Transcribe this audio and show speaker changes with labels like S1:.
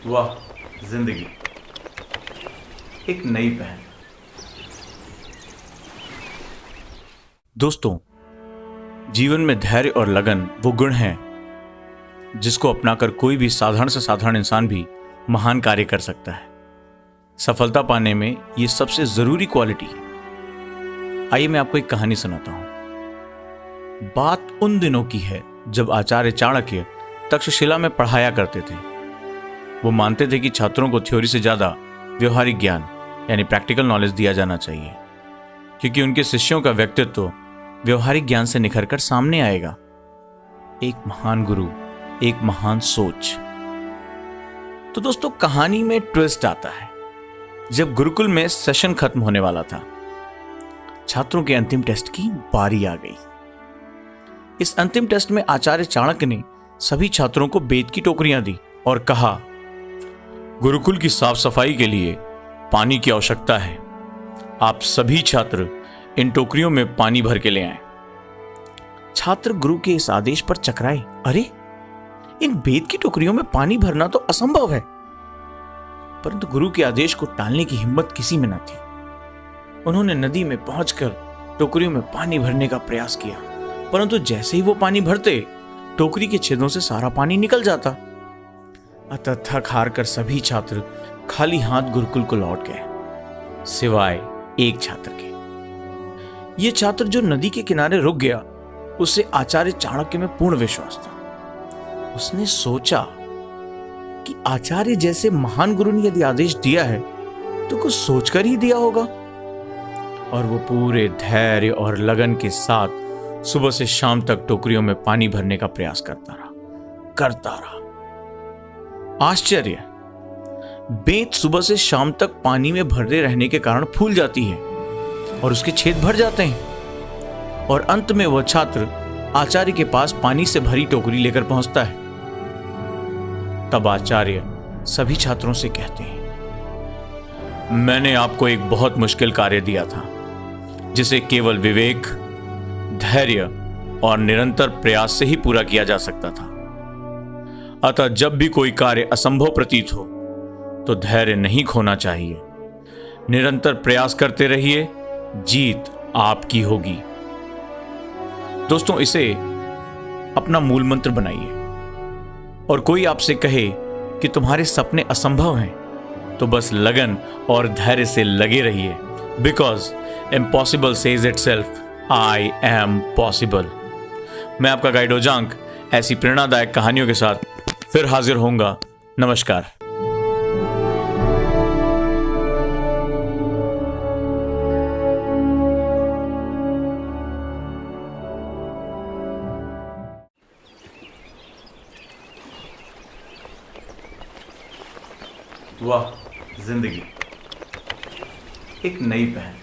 S1: वाह, जिंदगी एक नई पहल। दोस्तों, जीवन में धैर्य और लगन वो गुण हैं जिसको अपनाकर कोई भी साधारण से साधारण इंसान भी महान कार्य कर सकता है। सफलता पाने में ये सबसे जरूरी क्वालिटी है। आइए मैं आपको एक कहानी सुनाता हूं। बात उन दिनों की है जब आचार्य चाणक्य तक्षशिला में पढ़ाया करते थे। वो मानते थे कि छात्रों को थ्योरी से ज्यादा व्यवहारिक ज्ञान यानी प्रैक्टिकल नॉलेज दिया जाना चाहिए, क्योंकि उनके शिष्यों का व्यक्तित्व व्यवहारिक ज्ञान से निखर कर सामने आएगा। एक महान गुरु, एक महान सोच। तो दोस्तों, कहानी में ट्विस्ट आता है। जब गुरुकुल में सेशन खत्म होने वाला था, छात्रों के अंतिम टेस्ट की बारी आ गई। इस अंतिम टेस्ट में आचार्य चाणक्य ने सभी छात्रों को बेत की टोकरियां दी और कहा, गुरुकुल की साफ सफाई के लिए पानी की आवश्यकता है। आप सभी छात्र इन टोकरियों में पानी भर के ले आएं। छात्र गुरु के इस आदेश पर चकराए। अरे, इन बेत की टोकरियों में पानी भरना तो असंभव है। परंतु गुरु के आदेश को टालने की हिम्मत किसी में न थी। उन्होंने नदी में पहुंचकर टोकरियों में पानी भरने का प्रयास किया, परंतु जैसे ही वो पानी भरते, टोकरी के छेदों से सारा पानी निकल जाता। अतः थक हार कर सभी छात्र खाली हाथ गुरुकुल को लौट गए, सिवाय एक छात्र के। ये छात्र जो नदी के किनारे रुक गया, उसे आचार्य चाणक्य में पूर्ण विश्वास था। उसने सोचा कि आचार्य जैसे महान गुरु ने यदि आदेश दिया है तो कुछ सोचकर ही दिया होगा। और वो पूरे धैर्य और लगन के साथ सुबह से शाम तक टोकरियों में पानी भरने का प्रयास करता रहा। आश्चर्य, बेत सुबह से शाम तक पानी में भरे रहने के कारण फूल जाती है और उसके छेद भर जाते हैं, और अंत में वह छात्र आचार्य के पास पानी से भरी टोकरी लेकर पहुंचता है। तब आचार्य सभी छात्रों से कहते हैं, मैंने आपको एक बहुत मुश्किल कार्य दिया था, जिसे केवल विवेक, धैर्य और निरंतर प्रयास से ही पूरा किया जा सकता था। अतः जब भी कोई कार्य असंभव प्रतीत हो तो धैर्य नहीं खोना चाहिए। निरंतर प्रयास करते रहिए, जीत आपकी होगी। दोस्तों, इसे अपना मूल मंत्र बनाइए। और कोई आपसे कहे कि तुम्हारे सपने असंभव हैं, तो बस लगन और धैर्य से लगे रहिए, because impossible says itself, I am possible. मैं आपका गाइड ओजांक ऐसी प्रेरणादायक कहानियों के साथ फिर हाजिर होऊंगा। नमस्कार। वाह, जिंदगी एक नई पहल।